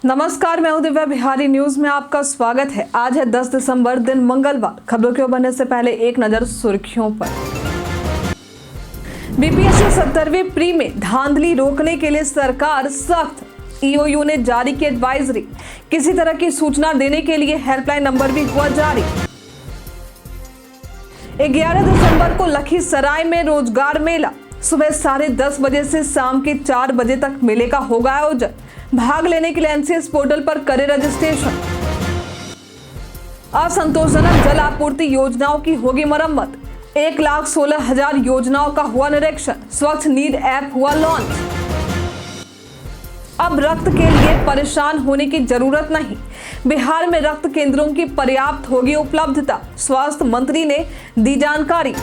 नमस्कार, मैं हूं दिव्या। बिहारी न्यूज में आपका स्वागत है। आज है 10 दिसंबर, दिन मंगलवार। खबरों के बढ़ने से पहले एक नजर सुर्खियों पर। बीपीएससी 70वीं प्री में धांधली रोकने के लिए सरकार सख्त। ईओयू ने जारी की एडवाइजरी। किसी तरह की सूचना देने के लिए हेल्पलाइन नंबर भी हुआ जारी। 11 दिसंबर को लखीसराय में रोजगार मेला। सुबह 10:30 बजे से शाम के 4 बजे तक मेले का होगा आयोजन। भाग लेने के लिए एनसीएस पोर्टल पर करें रजिस्ट्रेशन। असंतोषजनक जल आपूर्ति योजनाओं की होगी मरम्मत। 1,16,000 योजनाओं का हुआ निरीक्षण। स्वच्छ नीड ऐप हुआ लॉन्च। अब रक्त के लिए परेशान होने की जरूरत नहीं। बिहार में रक्त केंद्रों की पर्याप्त होगी उपलब्धता। स्वास्थ्य मंत्री ने दी जानकारी।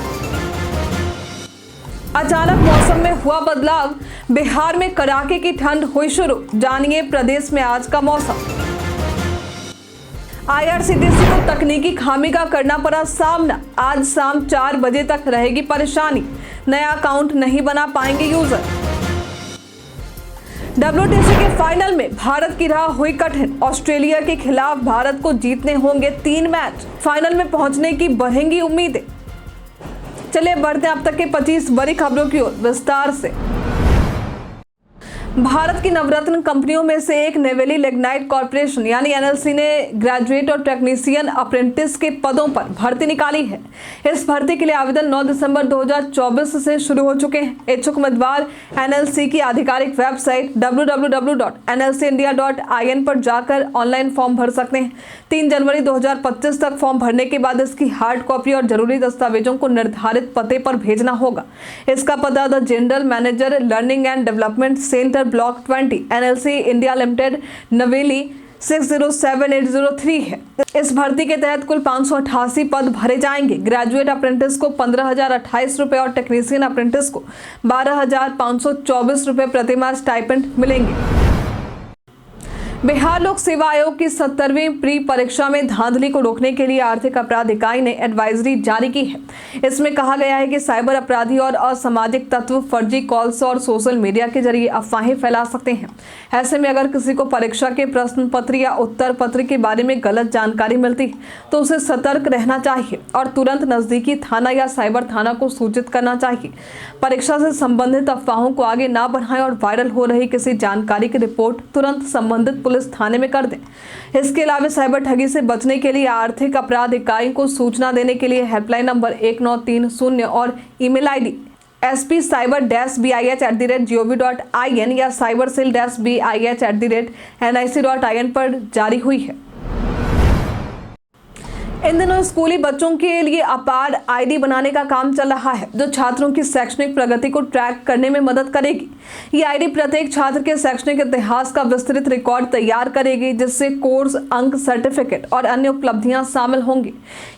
अचानक मौसम में हुआ बदलाव। बिहार में कड़ाके की ठंड हुई शुरू। जानिए प्रदेश में आज का मौसम। आईआरसीटीसी को तकनीकी खामी का करना पड़ा सामना। आज शाम 4 बजे तक रहेगी परेशानी। नया अकाउंट नहीं बना पाएंगे यूजर। डब्ल्यूटीसी के फाइनल में भारत की राह हुई कठिन। ऑस्ट्रेलिया के खिलाफ भारत को जीतने होंगे 3 मैच। फाइनल में पहुंचने की बढ़ेंगी उम्मीदें। चलिए बढ़ते हैं अब तक के 25 बड़ी खबरों की ओर विस्तार से। भारत की नवरत्न कंपनियों में से एक नेवेली लिग्नाइट कॉर्पोरेशन यानी एनएलसी ने ग्रेजुएट और टेक्नीशियन अप्रेंटिस के पदों पर भर्ती निकाली है। इस भर्ती के लिए आवेदन 9 दिसंबर 2024 से शुरू हो चुके हैं। इच्छुक उम्मीदवार एनएलसी की आधिकारिक वेबसाइट www.nlcindia.in पर जाकर ऑनलाइन फॉर्म भर सकते हैं। 3 जनवरी 2025 तक फॉर्म भरने के बाद इसकी हार्ड कॉपी और जरूरी दस्तावेजों को निर्धारित पते पर भेजना होगा। इसका पता the general manager learning and development centre block 20 NLC India limited नवेली 607803 है। इस भर्ती के तहत कुल 588 पद भरे जाएंगे। ग्रेजुएट अप्रेंटिस को 15,028 रुपए और टेक्नीशियन अप्रेंटिस को 12,524 रुपए प्रतिमाह स्टाइपेंड मिलेंगे। बिहार लोक सेवा आयोग की 70वीं प्री परीक्षा में धांधली को रोकने के लिए आर्थिक अपराध इकाई ने एडवाइजरी जारी की है। इसमें कहा गया है कि साइबर अपराधी और असामाजिक तत्व फर्जी कॉल्स और सोशल मीडिया के जरिए अफवाहें फैला सकते हैं। ऐसे में अगर किसी को परीक्षा के प्रश्न पत्र या उत्तर पत्र के बारे में गलत जानकारी मिलती है तो उसे सतर्क रहना चाहिए और तुरंत नजदीकी थाना या साइबर थाना को सूचित करना चाहिए। परीक्षा से संबंधित अफवाहों को आगे ना बढ़ाएं और वायरल हो रही किसी जानकारी की रिपोर्ट तुरंत संबंधित पुलिस थाने में कर दें। इसके अलावा साइबर ठगी से बचने के लिए आर्थिक अपराध इकाई को सूचना देने के लिए हेल्पलाइन नंबर 1930 और ईमेल आईडी sp-bih@gov.in या cybercell-bih@nic.in पर जारी हुई है। इन दिनों स्कूली बच्चों के लिए अपार आईडी बनाने का काम चल रहा है, जो छात्रों की शैक्षणिक प्रगति को ट्रैक करने में मदद करेगी। ये आईडी प्रत्येक छात्र के शैक्षणिक इतिहास का विस्तृत रिकॉर्ड तैयार करेगी, जिससे कोर्स, अंक, सर्टिफिकेट और अन्य उपलब्धियां शामिल होंगी।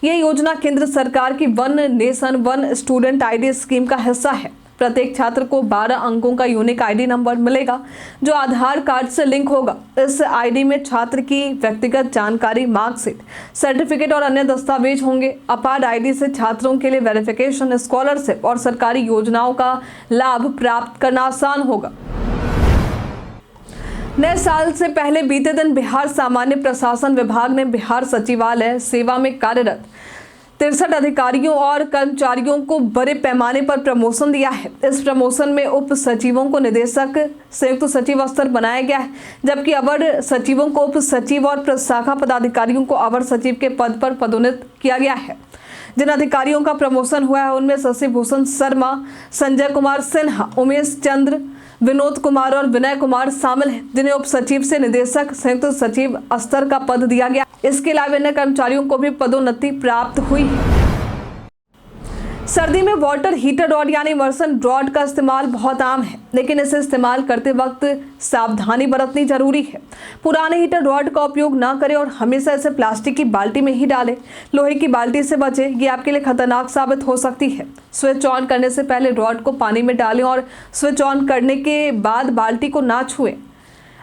ये योजना केंद्र सरकार की one nation one student ID scheme का हिस्सा है। प्रत्येक छात्र को 12 अंकों का यूनिक आईडी नंबर मिलेगा, जो आधार कार्ड से लिंक होगा। इस आईडी में छात्र की व्यक्तिगत जानकारी, मार्कशीट, सर्टिफिकेट और अन्य दस्तावेज होंगे। अपार आईडी से छात्रों के लिए वेरिफिकेशन, स्कॉलरशिप और सरकारी योजनाओं का लाभ प्राप्त करना आसान होगा। नए साल से पहले बीते दिन बिहार सामान्य प्रशासन विभाग ने बिहार सचिवालय सेवा में कार्यरत 63 अधिकारियों और कर्मचारियों को बड़े पैमाने पर प्रमोशन दिया है। इस प्रमोशन में उप सचिवों को निदेशक, संयुक्त सचिव स्तर बनाया गया है, जबकि अवर सचिवों को उप सचिव और प्रशाखा पदाधिकारियों को अवर सचिव के पद पर पदोन्नत किया गया है। जिन अधिकारियों का प्रमोशन हुआ है उनमें शशि भूषण शर्मा, संजय कुमार सिन्हा, उमेश चंद्र, विनोद कुमार और विनय कुमार शामिल हैं, जिन्हें उप सचिव से निदेशक, संयुक्त सचिव स्तर का पद दिया गया। इसके अलावा अन्य कर्मचारियों को भी पदोन्नति प्राप्त हुई है। सर्दी में वाटर हीटर रॉड यानी इमर्सन रॉड का इस्तेमाल बहुत आम है, लेकिन इसे इस्तेमाल करते वक्त सावधानी बरतनी जरूरी है। पुराने हीटर रॉड का उपयोग ना करें और हमेशा इसे प्लास्टिक की बाल्टी में ही डालें। लोहे की बाल्टी से बचें, ये आपके लिए खतरनाक साबित हो सकती है। स्विच ऑन करने से पहले रॉड को पानी में डालें और स्विच ऑन करने के बाद बाल्टी को ना छुएं।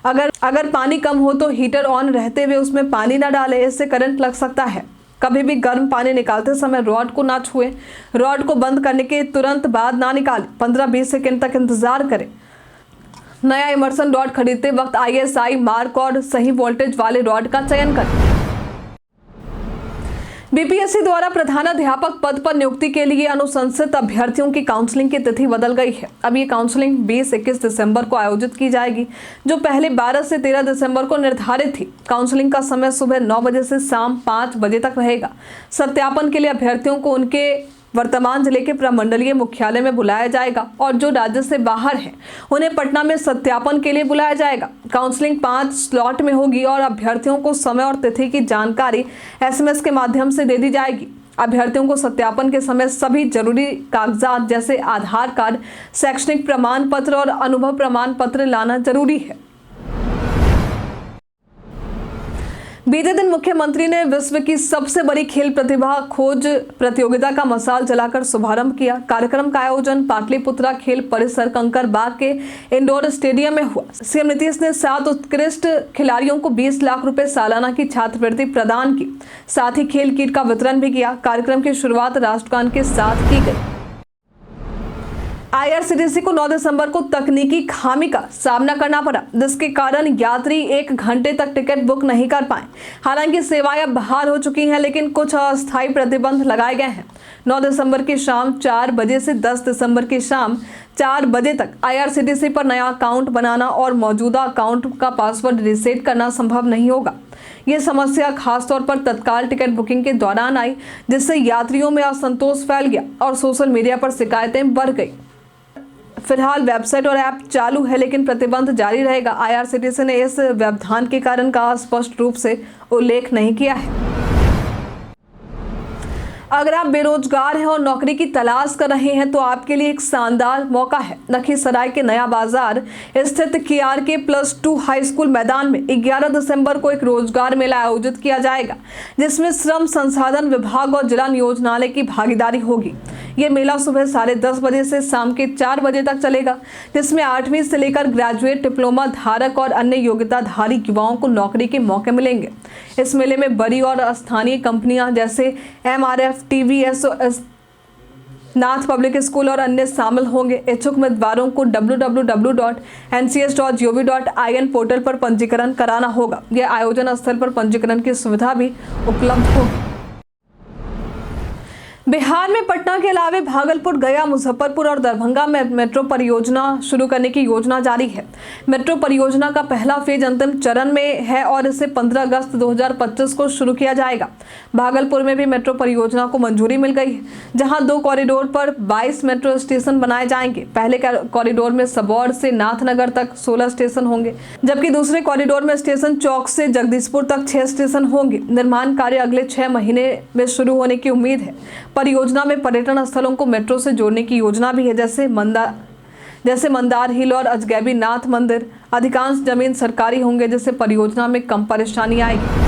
अगर पानी कम हो तो हीटर ऑन रहते हुए उसमें पानी ना डालें, इससे करंट लग सकता है। कभी भी गर्म पानी निकालते समय रॉड को ना छुएं। रॉड को बंद करने के तुरंत बाद ना निकालें। 15-20 सेकंड तक इंतजार करें। नया इमर्सन रॉड खरीदते वक्त ISI मार्क और सही वोल्टेज वाले रॉड का चयन करें। BPSC द्वारा प्रधानाध्यापक पद पर नियुक्ति के लिए अनुशंसित अभ्यर्थियों की काउंसलिंग की तिथि बदल गई है। अब ये काउंसलिंग 20-21 दिसंबर को आयोजित की जाएगी, जो पहले 12 से 13 दिसंबर को निर्धारित थी। काउंसलिंग का समय सुबह 9 बजे से शाम 5 बजे तक रहेगा। सत्यापन के लिए अभ्यर्थियों को उनके वर्तमान जिले के प्रमंडलीय मुख्यालय में बुलाया जाएगा और जो राज्य से बाहर हैं उन्हें पटना में सत्यापन के लिए बुलाया जाएगा। काउंसलिंग 5 स्लॉट में होगी और अभ्यर्थियों को समय और तिथि की जानकारी SMS के माध्यम से दे दी जाएगी। अभ्यर्थियों को सत्यापन के समय सभी जरूरी कागजात जैसे आधार कार्ड, शैक्षणिक प्रमाण पत्र और अनुभव प्रमाण पत्र लाना जरूरी है। बीते दिन मुख्यमंत्री ने विश्व की सबसे बड़ी खेल प्रतिभा खोज प्रतियोगिता का मशाल जलाकर शुभारंभ किया। कार्यक्रम का आयोजन पाटलिपुत्रा खेल परिसर कंकरबाग के इंडोर स्टेडियम में हुआ। CM नीतीश ने 7 उत्कृष्ट खिलाड़ियों को 20 लाख रुपए सालाना की छात्रवृत्ति प्रदान की, साथ ही खेल किट का वितरण भी किया। कार्यक्रम की शुरुआत राष्ट्रगान के साथ की गई। IRCTC को 9 दिसंबर को तकनीकी खामी का सामना करना पड़ा, जिसके कारण यात्री 1 घंटे तक टिकट बुक नहीं कर पाए। हालांकि सेवाएं अब बहाल हो चुकी हैं, लेकिन कुछ अस्थायी प्रतिबंध लगाए गए हैं। 9 दिसंबर की शाम 4 बजे से 10 दिसंबर की शाम 4 बजे तक IRCTC पर नया अकाउंट बनाना और मौजूदा अकाउंट का पासवर्ड रीसेट करना संभव नहीं होगा। ये समस्या खासतौर पर तत्काल टिकट बुकिंग के दौरान आई, जिससे यात्रियों में असंतोष फैल गया और सोशल मीडिया पर शिकायतें बढ़ गई। फिलहाल वेबसाइट और ऐप चालू है, लेकिन प्रतिबंध जारी रहेगा। IRCTC ने इस व्यवधान के कारण का स्पष्ट रूप से उल्लेख नहीं किया है। अगर आप बेरोजगार हैं और नौकरी की तलाश कर रहे हैं तो आपके लिए एक शानदार मौका है। लखीसराय के नया बाजार स्थित KRK+2 हाई स्कूल मैदान में 11 दिसंबर को एक रोजगार मेला आयोजित किया जाएगा, जिसमें श्रम संसाधन विभाग और जिला नियोजनालय की भागीदारी होगी। ये मेला सुबह 10:30 बजे से शाम के 4 बजे तक चलेगा, जिसमें 8वीं से लेकर ग्रेजुएट, डिप्लोमा धारक और अन्य योग्यताधारी युवाओं को नौकरी के मौके मिलेंगे। इस मेले में बड़ी और स्थानीय कंपनियां जैसे MRF, TVS, नाथ पब्लिक स्कूल और अन्य शामिल होंगे। इच्छुक उम्मीदवारों को www.ncs.gov.in पोर्टल पर पंजीकरण कराना होगा। यह आयोजन स्थल पर पंजीकरण की सुविधा भी उपलब्ध होगी। बिहार में पटना के अलावा भागलपुर, गया, मुजफ्फरपुर और दरभंगा में मेट्रो परियोजना शुरू करने की योजना जारी है। मेट्रो परियोजना का पहला फेज अंतिम चरण में है और इसे 15 अगस्त 2025 को शुरू किया जाएगा। भागलपुर में भी मेट्रो परियोजना को मंजूरी मिल गई है, जहां 2 कॉरिडोर पर 22 मेट्रो स्टेशन बनाए जाएंगे। पहले कॉरिडोर में सबौर से नाथनगर तक 16 स्टेशन होंगे, जबकि दूसरे कॉरिडोर में स्टेशन चौक से जगदीशपुर तक 6 स्टेशन होंगे। निर्माण कार्य अगले 6 महीने में शुरू होने की उम्मीद है। परियोजना में पर्यटन स्थलों को मेट्रो से जोड़ने की योजना भी है, जैसे मंदार हिल और अजगैबी नाथ मंदिर। अधिकांश जमीन सरकारी होंगे, जिससे परियोजना में कम परेशानी आएगी।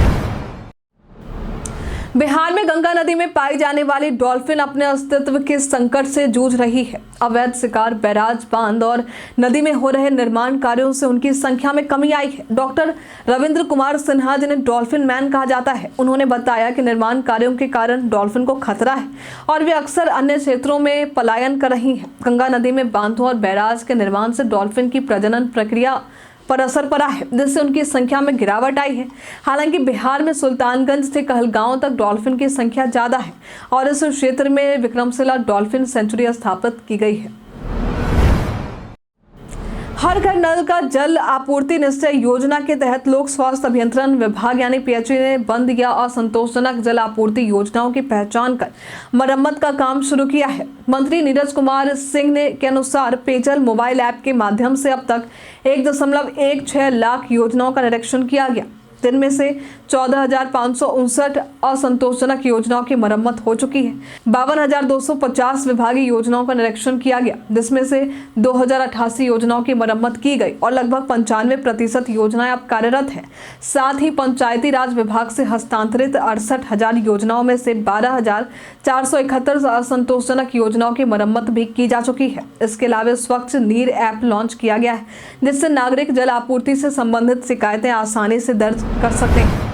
बिहार में गंगा नदी में पाई जाने वाली डॉल्फिन अपने अस्तित्व के संकट से जूझ रही है। अवैध शिकार, बैराज, बांध और नदी में हो रहे निर्माण कार्यों से उनकी संख्या में कमी आई है। डॉक्टर रविंद्र कुमार सिन्हा, जिन्हें डॉल्फिन मैन कहा जाता है, उन्होंने बताया कि निर्माण कार्यों के कारण डॉल्फिन को खतरा है और वे अक्सर अन्य क्षेत्रों में पलायन कर रही हैं। गंगा नदी में बांधों और बैराज के निर्माण से डॉल्फिन की प्रजनन प्रक्रिया पर असर पड़ा है, जिससे उनकी संख्या में गिरावट आई है। हालांकि बिहार में सुल्तानगंज से कहलगांव तक डॉल्फिन की संख्या ज्यादा है और इस क्षेत्र में विक्रमशिला डॉल्फिन सेंचुरी स्थापित की गई है। हर घर नल का जल आपूर्ति निश्चय योजना के तहत लोक स्वास्थ्य अभियंत्रण विभाग यानी PHE ने बंद या असंतोषजनक जल आपूर्ति योजनाओं की पहचान कर मरम्मत का काम शुरू किया है। मंत्री नीरज कुमार सिंह के अनुसार पेयजल मोबाइल ऐप के माध्यम से अब तक 1.16 लाख योजनाओं का निरीक्षण किया गया, जिनमें से 14,559 असंतोषजनक योजनाओं की मरम्मत हो चुकी है। 52,250 विभागीय योजनाओं का निरीक्षण किया गया, जिसमें से 2,088 योजनाओं की मरम्मत की गई और लगभग 95% योजनाएं अब कार्यरत हैं। साथ ही पंचायती राज विभाग से हस्तांतरित 68,000 योजनाओं में से 12,471 असंतोषजनक योजनाओं की मरम्मत भी की जा चुकी है। इसके अलावा स्वच्छ नीर ऐप लॉन्च किया गया है, जिससे नागरिक जल आपूर्ति से संबंधित शिकायतें आसानी से दर्ज कर सकते हैं।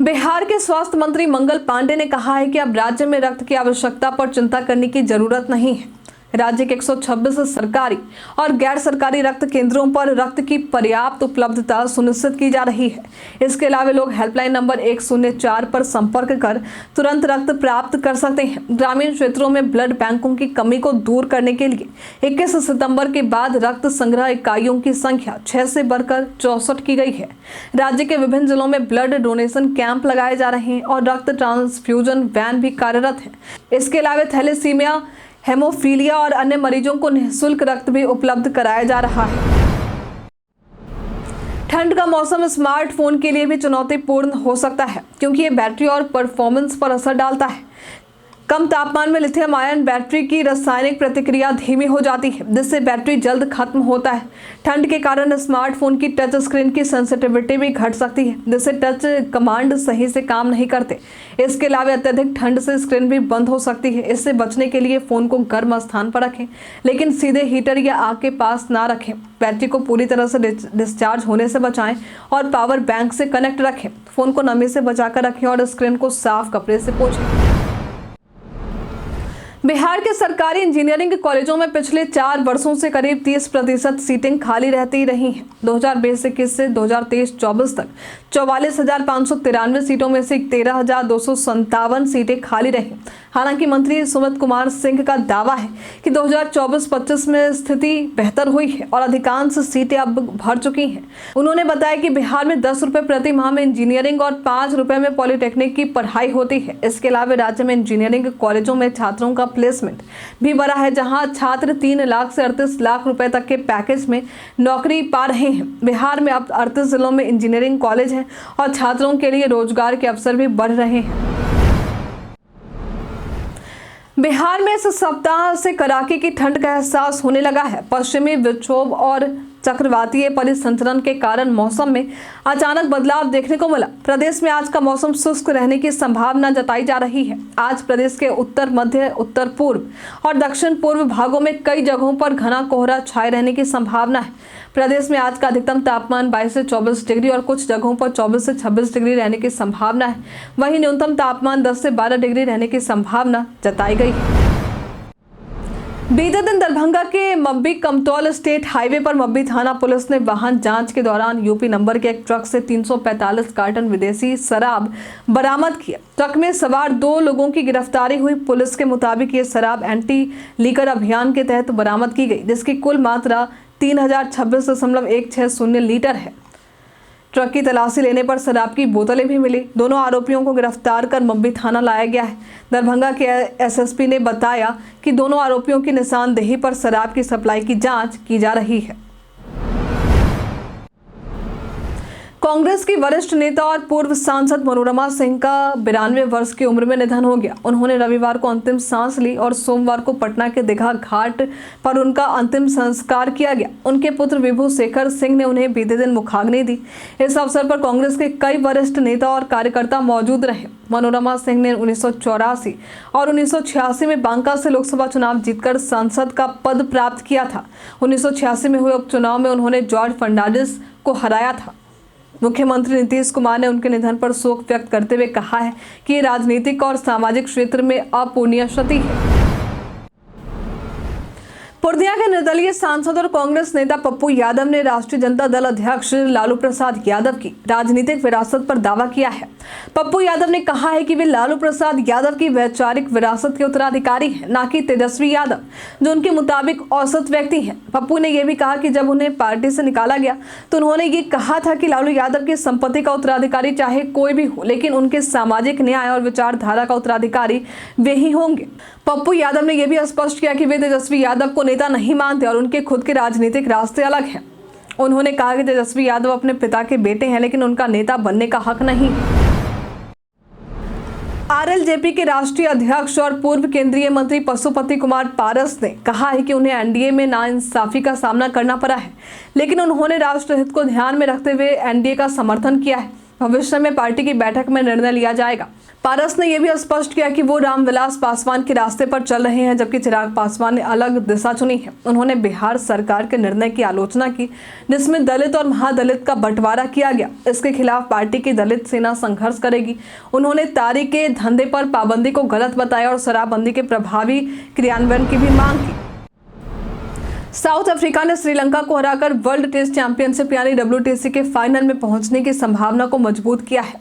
बिहार के स्वास्थ्य मंत्री मंगल पांडे ने कहा है कि अब राज्य में रक्त की आवश्यकता पर चिंता करने की जरूरत नहीं है। राज्य के 126 सरकारी और गैर सरकारी रक्त केंद्रों पर रक्त की पर्याप्त उपलब्धता सुनिश्चित की जा रही है। इसके अलावा लोग हेल्पलाइन नंबर 104 पर संपर्क कर तुरंत रक्त प्राप्त कर सकते हैं। ग्रामीण क्षेत्रों में ब्लड बैंकों की कमी को दूर करने के लिए 21 सितंबर के बाद रक्त संग्रह इकाइयों की संख्या 6 से बढ़कर 64 की गई है। राज्य के विभिन्न जिलों में ब्लड डोनेशन कैंप लगाए जा रहे हैं और रक्त ट्रांसफ्यूजन वैन भी कार्यरत है। इसके अलावा थैलेसीमिया, हेमोफीलिया और अन्य मरीजों को निःशुल्क रक्त भी उपलब्ध कराया जा रहा है। ठंड का मौसम स्मार्टफोन के लिए भी चुनौतीपूर्ण हो सकता है, क्योंकि ये बैटरी और परफॉर्मेंस पर असर डालता है। कम तापमान में लिथियम आयन बैटरी की रासायनिक प्रतिक्रिया धीमी हो जाती है, जिससे बैटरी जल्द खत्म होता है। ठंड के कारण स्मार्टफोन की टच स्क्रीन की सेंसिटिविटी भी घट सकती है, जिससे टच कमांड सही से काम नहीं करते। इसके अलावा अत्यधिक ठंड से स्क्रीन भी बंद हो सकती है। इससे बचने के लिए फोन को गर्म स्थान पर रखें, लेकिन सीधे हीटर या आग के पास ना रखें। बैटरी को पूरी तरह से डिस्चार्ज होने से बचाएं और पावर बैंक से कनेक्ट रखें। फोन को नमी से बचाकर रखें और स्क्रीन को साफ कपड़े से पोंछें। बिहार के सरकारी इंजीनियरिंग कॉलेजों में पिछले 4 वर्षों से करीब 30% सीटें खाली रहती रही हैं। 2020-21 से 2023-24 तक 44,593 सीटों में से 13,257 सीटें खाली रही। हालांकि मंत्री सुमित कुमार सिंह का दावा है कि 2024-25 में स्थिति बेहतर हुई है और अधिकांश सीटें अब भर चुकी हैं। उन्होंने बताया कि बिहार में 10 रुपये प्रति माह में इंजीनियरिंग और 5 रुपये में पॉलिटेक्निक की पढ़ाई होती है। इसके अलावा राज्य में इंजीनियरिंग कॉलेजों में छात्रों का प्लेसमेंट भी बढ़ा है, जहां छात्र 3 लाख से 38 लाख रुपए तक के पैकेज में नौकरी पा रहे हैं। बिहार में अब 38 जिलों में इंजीनियरिंग कॉलेज हैं और छात्रों के लिए रोजगार के अवसर भी बढ़ रहे हैं। बिहार में इस सप्ताह से कड़ाके की ठंड का एहसास होने लगा है। पश्चिमी विक्षोभ और चक्रवातीय परिसंचरण के कारण मौसम में अचानक बदलाव देखने को मिला। प्रदेश में आज का मौसम शुष्क रहने की संभावना जताई जा रही है। आज प्रदेश के उत्तर मध्य, उत्तर पूर्व और दक्षिण पूर्व भागों में कई जगहों पर घना कोहरा छाए रहने की संभावना है। प्रदेश में आज का अधिकतम तापमान 22 से 24 डिग्री और कुछ जगहों पर 24 से 26 डिग्री रहने की संभावना है। वहीं न्यूनतम तापमान 10 से 12 डिग्री रहने की संभावना जताई गई है। बीते दिन दरभंगा के मब्बी कमतौल स्टेट हाईवे पर मब्बी थाना पुलिस ने वाहन जांच के दौरान यूपी नंबर के एक ट्रक से 345 कार्टन विदेशी शराब बरामद किया। ट्रक में सवार 2 लोगों की गिरफ्तारी हुई। पुलिस के मुताबिक ये शराब एंटी लीकर अभियान के तहत बरामद की गई, जिसकी कुल मात्रा 3026.160 लीटर है। ट्रक की तलाशी लेने पर शराब की बोतलें भी मिली। दोनों आरोपियों को गिरफ्तार कर मब्बी थाना लाया गया है। दरभंगा के एसएसपी ने बताया कि दोनों आरोपियों की निशानदेही पर शराब की सप्लाई की जांच की जा रही है। कांग्रेस की वरिष्ठ नेता और पूर्व सांसद मनोरमा सिंह का 92 वर्ष की उम्र में निधन हो गया। उन्होंने रविवार को अंतिम सांस ली और सोमवार को पटना के दीघा घाट पर उनका अंतिम संस्कार किया गया। उनके पुत्र विभू शेखर सिंह ने उन्हें बीते दिन मुखाग्नि दी। इस अवसर पर कांग्रेस के कई वरिष्ठ नेता और कार्यकर्ता मौजूद रहे। मनोरमा सिंह ने 1984 और 1986 में बांका से लोकसभा चुनाव जीतकर सांसद का पद प्राप्त किया था। 1986 में हुए उपचुनाव में उन्होंने जॉर्ज फर्नांडिस को हराया था। मुख्यमंत्री नीतीश कुमार ने उनके निधन पर शोक व्यक्त करते हुए कहा है कि ये राजनीतिक और सामाजिक क्षेत्र में अपूरणीय क्षति है। पूर्णिया के निर्दलीय सांसद और कांग्रेस नेता पप्पू यादव ने राष्ट्रीय जनता दल अध्यक्ष लालू प्रसाद यादव की राजनीतिक विरासत पर दावा किया है। पप्पू यादव ने कहा है कि वे लालू प्रसाद यादव की वैचारिक विरासत के उत्तराधिकारी हैं, न कि तेजस्वी यादव, जो उनके मुताबिक औसत व्यक्ति हैं। पप्पू ने यह भी कहा कि जब उन्हें पार्टी से निकाला गया तो उन्होंने ये कहा था कि लालू यादव की संपत्ति का उत्तराधिकारी चाहे कोई भी हो, लेकिन उनके सामाजिक न्याय और विचारधारा का उत्तराधिकारी वे ही होंगे। पप्पू यादव ने यह भी स्पष्ट किया कि वे तेजस्वी यादव को नेता नहीं मानते और उनके खुद के राजनीतिक रास्ते अलग हैं। उन्होंने कहा कि तेजस्वी यादव अपने पिता के बेटे हैं, लेकिन उनका नेता बनने का हक नहीं। आरएलजेपी के राष्ट्रीय अध्यक्ष और पूर्व केंद्रीय मंत्री पशुपति कुमार पारस ने कहा है कि उन्हें एनडीए में नाइंसाफी का सामना करना पड़ा है, लेकिन उन्होंने राष्ट्रहित को ध्यान में रखते हुए एनडीए का समर्थन किया है। भविष्य में पार्टी की बैठक में निर्णय लिया जाएगा। पारस ने यह भी स्पष्ट किया कि वो रामविलास पासवान के रास्ते पर चल रहे हैं, जबकि चिराग पासवान ने अलग दिशा चुनी है। उन्होंने बिहार सरकार के निर्णय की आलोचना की, जिसमें दलित और महादलित का बंटवारा किया गया। इसके खिलाफ पार्टी की दलित सेना संघर्ष करेगी। उन्होंने तारी के धंधे पर पाबंदी को गलत बताया और शराबबंदी के प्रभावी क्रियान्वयन की भी मांग की। साउथ अफ्रीका ने श्रीलंका को हराकर वर्ल्ड टेस्ट चैंपियनशिप यानी WTC के फाइनल में पहुंचने की संभावना को मजबूत किया है,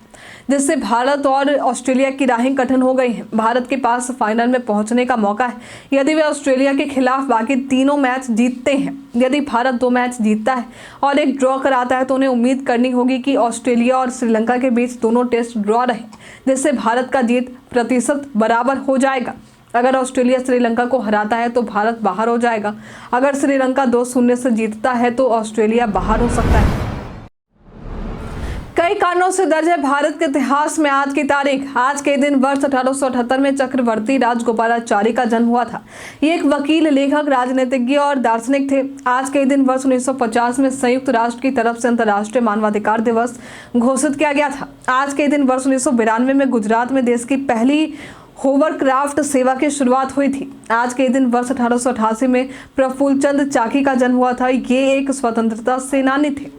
जिससे भारत और ऑस्ट्रेलिया की राहें कठिन हो गई हैं। भारत के पास फाइनल में पहुंचने का मौका है यदि वे ऑस्ट्रेलिया के खिलाफ बाकी तीनों मैच जीतते हैं। यदि भारत 2 मैच जीतता है और एक ड्रॉ कराता है तो उन्हें उम्मीद करनी होगी कि ऑस्ट्रेलिया और श्रीलंका के बीच दोनों टेस्ट ड्रॉ रहे, जिससे भारत का जीत प्रतिशत बराबर हो जाएगा। अगर ऑस्ट्रेलिया श्रीलंका को हराता है तो भारत बाहर हो जाएगा। अगर श्रीलंका 2-0 से जीतता है तो ऑस्ट्रेलिया बाहर हो सकता है। कई कारणों से दर्ज है भारत के इतिहास में आज की तारीख। आज के दिन वर्ष 1878 में चक्रवर्ती राजगोपालाचारी का जन्म हुआ था। ये एक वकील, लेखक, राजनीतिज्ञ और दार्शनिक थे। आज के दिन वर्ष 1950 में संयुक्त राष्ट्र की तरफ से अंतर्राष्ट्रीय मानवाधिकार दिवस घोषित किया गया था। आज के दिन वर्ष 1992 में गुजरात में देश की पहली होवरक्राफ्ट सेवा की शुरुआत हुई थी। आज के दिन वर्ष 1888 में प्रफुल्ल चंद्र चाकी का जन्म हुआ था। ये एक स्वतंत्रता सेनानी थे।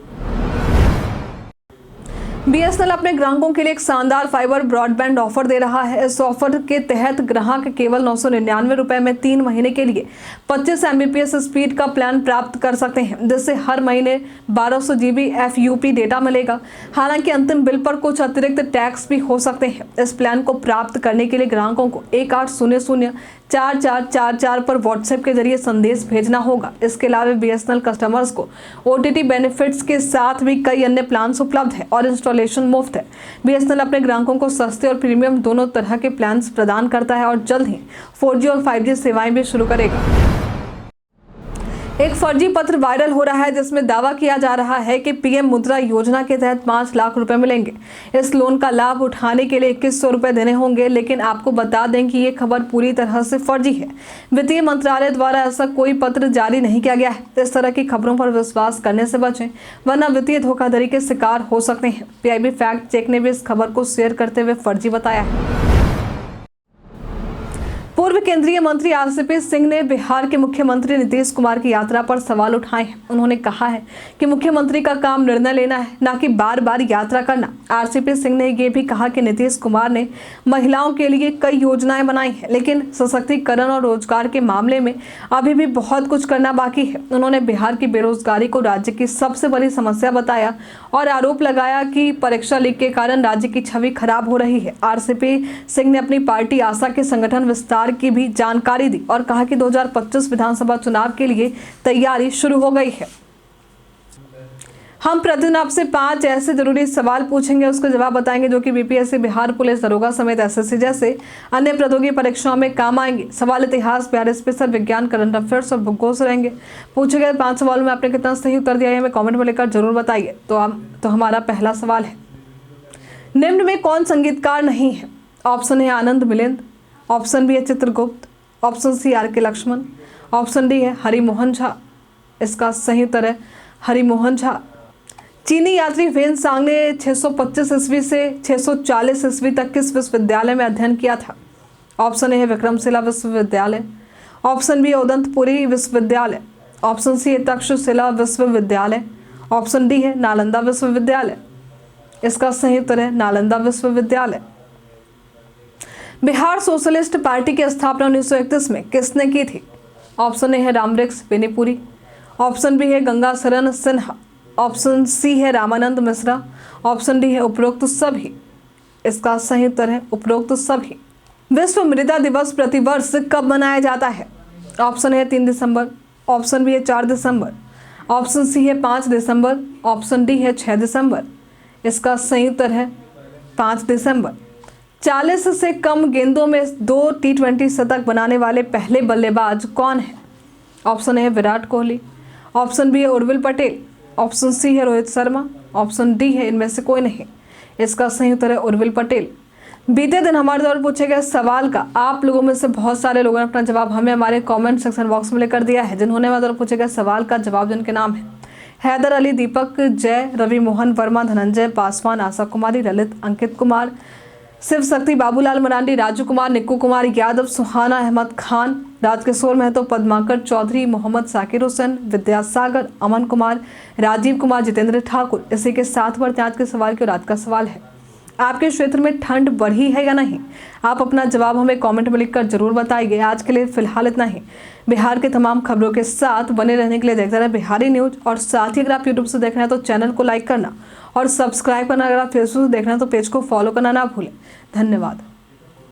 BSNL अपने ग्राहकों के लिए एक शानदार फाइबर ब्रॉडबैंड ऑफर दे रहा है। इस ऑफर के तहत ग्राहक केवल 999 रुपए में 3 महीने के लिए 25 Mbps स्पीड का प्लान प्राप्त कर सकते हैं, जिससे हर महीने 1200 GB FUP डेटा मिलेगा। हालांकि अंतिम बिल पर कुछ अतिरिक्त टैक्स भी हो सकते हैं। इस प्लान को प्राप्त करने के लिए ग्राहकों को 1800-4444 पर व्हाट्सएप के जरिए संदेश भेजना होगा। इसके अलावा BSNL कस्टमर्स को OTT बेनिफिट्स के साथ भी कई अन्य प्लान्स उपलब्ध है और इंस्टॉलेशन मुफ्त है। BSNL अपने ग्राहकों को सस्ते और प्रीमियम दोनों तरह के प्लान्स प्रदान करता है और जल्द ही 4G और 5G सेवाएं भी शुरू करेगा। एक फर्जी पत्र वायरल हो रहा है जिसमें दावा किया जा रहा है कि PM मुद्रा योजना के तहत 5 लाख रुपए मिलेंगे। इस लोन का लाभ उठाने के लिए 2100 रुपए देने होंगे, लेकिन आपको बता दें कि ये खबर पूरी तरह से फर्जी है। वित्तीय मंत्रालय द्वारा ऐसा कोई पत्र जारी नहीं किया गया है। इस तरह की खबरों पर विश्वास करने से बचें, वरना वित्तीय धोखाधड़ी के शिकार हो सकते हैं। PIB फैक्ट चेक ने भी इस खबर को शेयर करते हुए फर्जी बताया है। पूर्व केंद्रीय मंत्री RCP सिंह ने बिहार के मुख्यमंत्री नीतीश कुमार की यात्रा पर सवाल उठाए हैं। उन्होंने कहा है कि मुख्यमंत्री का काम निर्णय लेना है, न कि बार बार यात्रा करना। RCP सिंह ने ये भी कहा कि नीतीश कुमार ने महिलाओं के लिए कई योजनाएं बनाई हैं, लेकिन सशक्तिकरण और रोजगार के मामले में अभी भी बहुत कुछ करना बाकी है। उन्होंने बिहार की बेरोजगारी को राज्य की सबसे बड़ी समस्या बताया और आरोप लगाया कि परीक्षा लीक के कारण राज्य की छवि खराब हो रही है। RCP सिंह ने अपनी पार्टी आशा के संगठन विस्तार की भी जानकारी दी और कहा कि 2025 विधानसभा चुनाव के लिए तैयारी शुरू हो गई है। हम प्रतिदिन आपसे 5 ऐसे जरूरी सवाल पूछेंगे, उसके जवाब बताएंगे जो कि BPSC, बिहार पुलिस दरोगा समेत SSC जैसे अन्य प्रतियोगी परीक्षाओं में काम आएंगे। सवाल इतिहास, बिहार स्पेशल, विज्ञान, करंट अफेयर्स और भूगोल से रहेंगे। पूछे गए 5 सवालों में आपने कितना सही उत्तर दिया है हमें कमेंट में लिखकर जरूर बताइए। तो हमारा पहला सवाल है, निम्न में कौन संगीतकार नहीं है? ऑप्शन है आनंद मिलिंद, ऑप्शन बी है Chitragupta, option C RK Laxman, option D है हरिमोहन झा। इसका सही उत्तर है हरिमोहन झा। चीनी यात्री वेन सांग ने 625 ईस्वी से 640 ईस्वी तक किस विश्वविद्यालय में अध्ययन किया था? ऑप्शन ए है विक्रमशिला विश्वविद्यालय, ऑप्शन बी है उदंतपुरी विश्वविद्यालय, ऑप्शन सी है तक्षशिला विश्वविद्यालय, ऑप्शन डी है नालंदा विश्वविद्यालय। इसका सही उत्तर है नालंदा विश्वविद्यालय। बिहार सोशलिस्ट पार्टी की स्थापना 1931 में किसने की थी? ऑप्शन ए है रामवृक्ष बेनीपुरी, ऑप्शन बी है गंगाशरण सिन्हा, ऑप्शन सी है रामानंद मिश्रा, ऑप्शन डी है उपरोक्त सभी। इसका सही उत्तर है उपरोक्त सभी। विश्व मृदा दिवस प्रतिवर्ष कब मनाया जाता है? ऑप्शन है 3 दिसंबर, ऑप्शन बी है 4 दिसंबर, ऑप्शन सी है 5 दिसंबर, ऑप्शन डी है 6 दिसंबर। इसका सही उत्तर है 5 दिसंबर। 40 से कम गेंदों में 2 T20 शतक बनाने वाले पहले बल्लेबाज कौन है? ऑप्शन ए है विराट कोहली, ऑप्शन बी है उर्विल पटेल, ऑप्शन सी है रोहित शर्मा, ऑप्शन डी है इनमें से कोई नहीं। इसका सही उत्तर है उर्विल पटेल। बीते दिन हमारे द्वारा पूछे गए सवाल का आप लोगों में से बहुत सारे लोगों ने अपना जवाब हमें हमारे कमेंट सेक्शन बॉक्स में लेकर दिया है। जिन्होंने हमारे द्वारा पूछे गए सवाल का जवाब, जिनके नाम है हैदर अली, दीपक जय, रवि मोहन वर्मा, धनंजय पासवान, आशा कुमारी, ललित, अंकित कुमार, शिव शक्ति, बाबूलाल मरांडी, राजू कुमार, निक्कू कुमार यादव, सुहाना अहमद खान, राजकिशोर महतो, पद्माकर चौधरी, मोहम्मद साकिर हुसैन, विद्यासागर, अमन कुमार, राजीव कुमार, जितेंद्र ठाकुर। इसी के साथ बढ़ते आज के सवाल की और आज का सवाल है, आपके क्षेत्र में ठंड बढ़ी है या नहीं? आप अपना जवाब हमें कमेंट में लिखकर जरूर बताइए। आज के लिए फिलहाल इतना ही। बिहार के तमाम खबरों के साथ बने रहने के लिए देखते रहे बिहारी न्यूज। और साथ ही अगर आप यूट्यूब से देख रहे हैं तो चैनल को लाइक करना और सब्सक्राइब करना, अगर आप फेसबुक से देख रहे हैं तो पेज को फॉलो करना ना भूलें। धन्यवाद।